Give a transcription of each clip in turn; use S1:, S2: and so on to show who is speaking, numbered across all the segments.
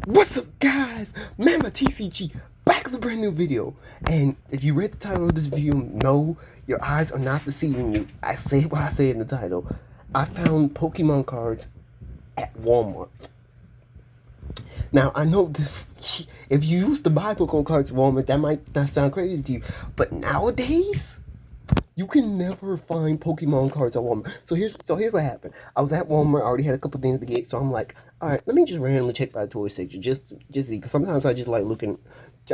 S1: What's up, guys? Mama TCG back with a brand new video. And if you read the title of this video, no, your eyes are not deceiving you. I say what I say in the title. I found Pokemon cards at Walmart. Now I know this, if you used to buy Pokemon cards at Walmart, that might not sound crazy to you, but nowadays you can never find Pokemon cards at Walmart. So here's what happened. I was at Walmart. I already had a couple things to get, so I'm like, all right, let me just randomly check by the toy section, just see. Because sometimes I just like looking.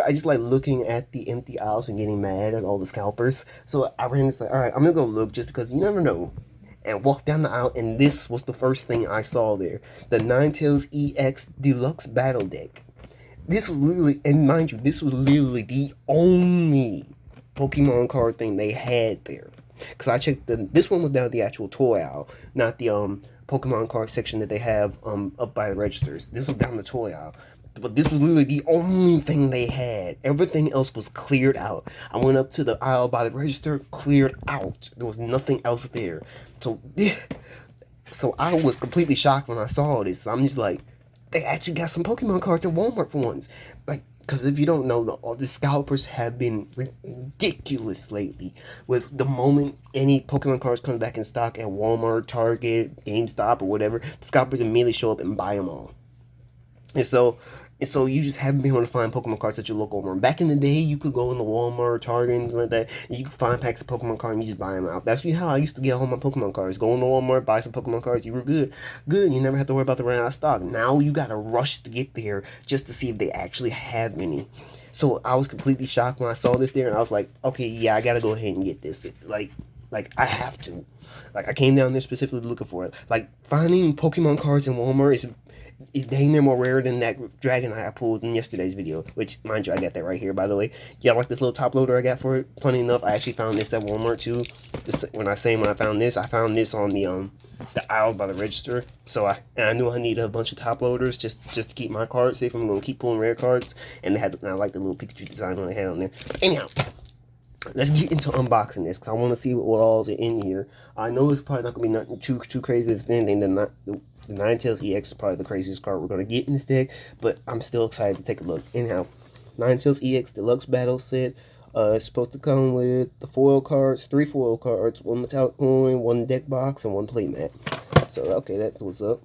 S1: I just like looking at the empty aisles and getting mad at all the scalpers. So I randomly like, all right, I'm gonna go look just because you never know. And walked down the aisle, and this was the first thing I saw there: the Ninetales EX Deluxe Battle Deck. This was literally, and mind you, this was literally the only Pokemon card thing they had there. Because I checked this one was down at the actual toy aisle, not the Pokemon card section that they have up by the registers. This was down the toy aisle. But this was literally the only thing they had. Everything else was cleared out. I went up to the aisle by the register, cleared out. There was nothing else there. So, so I was completely shocked when I saw this. I'm just like, they actually got some Pokemon cards at Walmart for once. Like, because if you don't know, all the scalpers have been ridiculous lately. With the moment any Pokemon cards come back in stock at Walmart, Target, GameStop, or whatever, the scalpers immediately show up and buy them all. And so you just haven't been able to find Pokemon cards at your local Walmart. Back in the day, you could go in the Walmart, Target, and like that, and you could find packs of Pokemon cards and you just buy them out. That's how I used to get home my Pokemon cards. Go in the Walmart, buy some Pokemon cards, you were good. Good, you never have to worry about the running out of stock. Now you gotta rush to get there just to see if they actually have any. So I was completely shocked when I saw this there, and I was like, okay, yeah, I gotta go ahead and get this. Like I have to. Like I came down there specifically looking for it. Like finding Pokemon cards in Walmart is dang near more rare than that Dragonite I pulled in yesterday's video. Which, mind you, I got that right here, by the way. Yeah, like this little top loader I got for it. Funny enough, I actually found this at Walmart too. When I found this on the aisle by the register. So I knew I needed a bunch of top loaders just to keep my cards safe. I'm gonna keep pulling rare cards, and I like the little Pikachu design they had on there. Anyhow, let's get into unboxing this because I want to see what all's in here. I know it's probably not gonna be nothing too crazy. If anything, the Ninetales EX is probably the craziest card we're gonna get in this deck, but I'm still excited to take a look. Anyhow, Ninetales EX Deluxe Battle Set. It's supposed to come with the foil cards, 3 foil cards, 1 metallic coin, 1 deck box, and 1 playmat. So okay, that's what's up.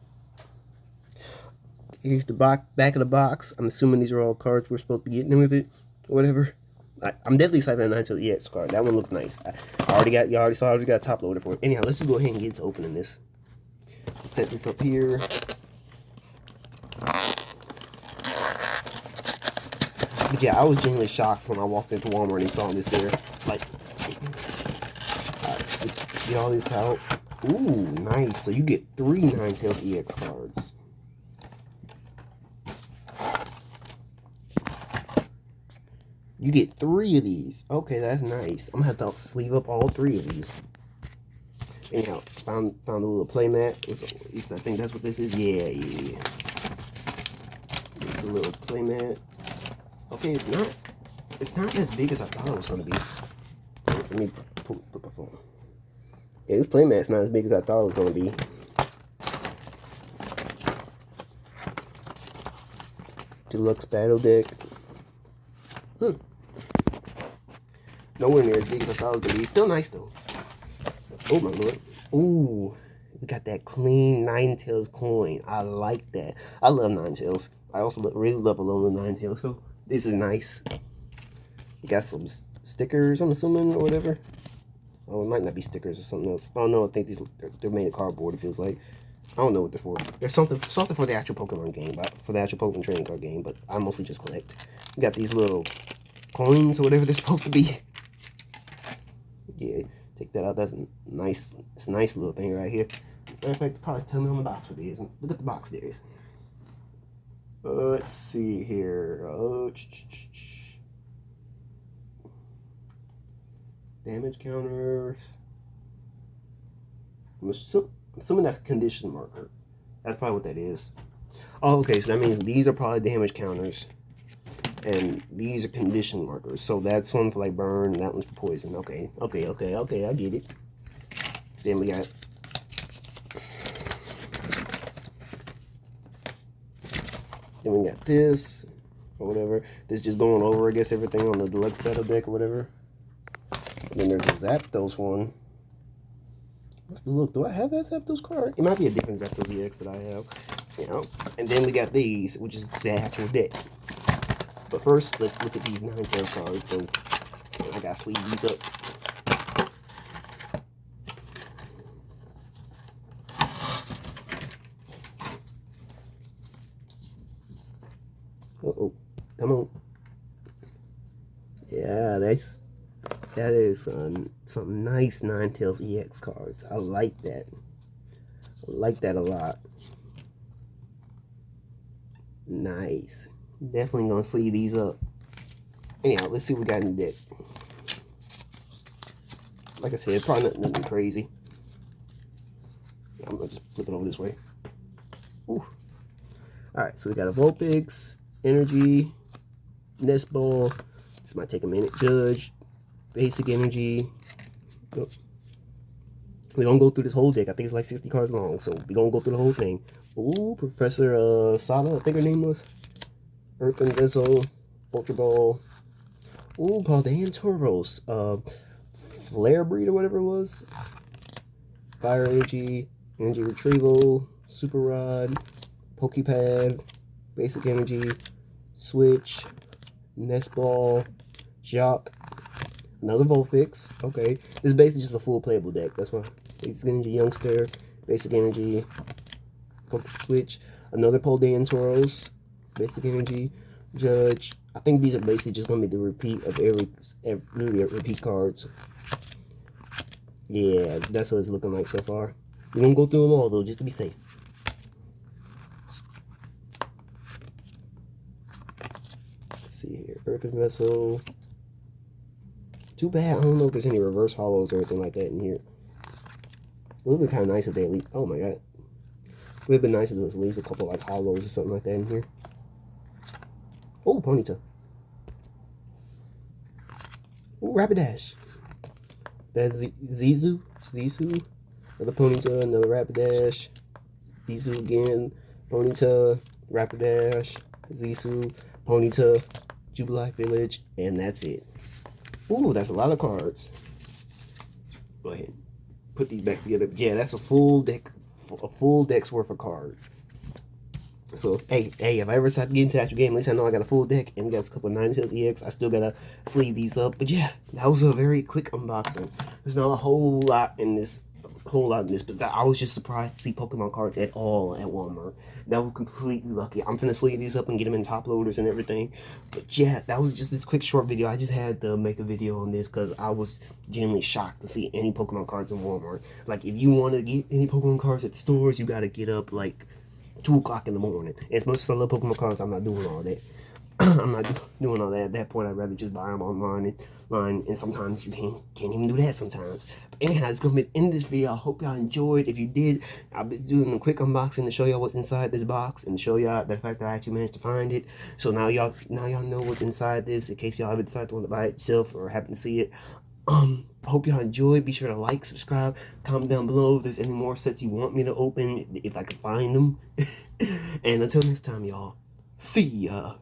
S1: Here's the back of the box. I'm assuming these are all cards we're supposed to be getting with it, or whatever. I'm definitely excited for the Ninetales EX card. That one looks nice. I already got a top loader for it. Anyhow, let's just go ahead and get into opening this. Set this up here. But yeah, I was genuinely shocked when I walked into Walmart and saw this there. Like, get all this out. Ooh, nice. So you get 3 Ninetales EX cards. You get 3 of these. Okay, that's nice. I'm gonna have to sleeve up all 3 of these. Anyhow, found a little playmat. I think that's what this is. Yeah. It's a little playmat. Okay, it's not as big as I thought it was gonna be. Let me put my phone. Yeah, this playmat's not as big as I thought it was gonna be. Deluxe battle deck. Nowhere near as big as I thought it was gonna be. Still nice though. Oh my lord. Ooh, we got that clean Ninetales coin. I like that. I love Ninetales. I also really love Alolan Ninetales, so this is nice. You got some stickers, I'm assuming, or whatever. Oh, it might not be stickers or something else. Oh no, I think they're made of cardboard, it feels like. I don't know what they're for. There's something for the actual Pokemon game, for the actual Pokemon trading card game, but I mostly just collect. You got these little coins or whatever they're supposed to be. Yeah. Take that out. That's nice. It's a nice little thing right here. Matter of fact, probably tell me on the box what it is. Look at the box there. Let's see here. Damage counters. I'm assuming that's condition marker. That's probably what that is. Oh, okay. So that means these are probably damage counters. And these are condition markers. So that's one for like burn, and that one's for poison. Okay, I get it. Then we got Then we got this, or whatever. This just going over, I guess, everything on the deluxe battle deck or whatever. And then there's a Zapdos one. Look, do I have that Zapdos card? It might be a different Zapdos EX that I have. You know. And then we got these, which is the actual deck. But first, let's look at these Ninetales cards. So I gotta sleeve these up. Uh-oh. Come on. Yeah, that is some nice Ninetales EX cards. I like that. I like that a lot. Nice. Definitely gonna sleeve these up. Anyhow, let's see what we got in the deck. Like I said, probably nothing crazy. I'm gonna just flip it over this way. Ooh. Alright, so we got a Vulpix, Energy, Nest Ball. This might take a minute. Judge, Basic Energy. Nope. We're gonna go through this whole deck. I think it's like 60 cards long, so we're gonna go through the whole thing. Ooh, Professor Sada, I think her name was. Earthen Vessel, Ultra Ball. Ooh, Paldean Tauros. Flare Breed or whatever it was. Fire Energy, Energy Retrieval, Super Rod, Pokepad, Basic Energy, Switch, Nest Ball, Jock, another Vulpix. Okay, this is basically just a full playable deck. That's why. Basic Energy Youngster, Basic Energy, Switch, another Paldean Tauros, Basic Energy, Judge. I think these are basically just gonna be the repeat of every repeat cards. Yeah, that's what it's looking like so far. We're gonna go through them all though, just to be safe. Let's see here, Earthen Vessel. Too bad, I don't know if there's any reverse hollows or anything like that in here. It would have been kind of nice if they at least, oh my god. It would have been nice if there was at least a couple like hollows or something like that in here. Oh, Ponyta. Oh, Rapidash. That's Zizu. Another Ponyta, another Rapidash. Zizu again. Ponyta, Rapidash, Zizu, Ponyta, Jubilife Village, and that's it. Ooh, that's a lot of cards. Go ahead and put these back together. Yeah, that's a full deck's worth of cards. So, hey, if I ever start to get into the actual game, at least I know I got a full deck and got a couple of Ninetales EX. I still gotta sleeve these up. But yeah, that was a very quick unboxing. There's not a whole lot in this, but I was just surprised to see Pokemon cards at all at Walmart. That was completely lucky. I'm finna sleeve these up and get them in top loaders and everything. But yeah, that was just this quick short video. I just had to make a video on this because I was genuinely shocked to see any Pokemon cards in Walmart. Like, if you want to get any Pokemon cards at the stores, you gotta get up like 2 o'clock in the morning. As much as I love Pokemon cards, I'm not doing all that. I'm not doing all that. At that point, I'd rather just buy them online, and sometimes you can't even do that sometimes. But anyhow, it's gonna be the end of this video. I hope y'all enjoyed. If you did, I'll be doing a quick unboxing to show y'all what's inside this box and show y'all the fact that I actually managed to find it. So now y'all know what's inside this in case y'all ever decide to want to buy it yourself or happen to see it. I hope y'all enjoyed. Be sure to like, subscribe, comment down below if there's any more sets you want me to open, if I can find them. And until next time, y'all, see ya.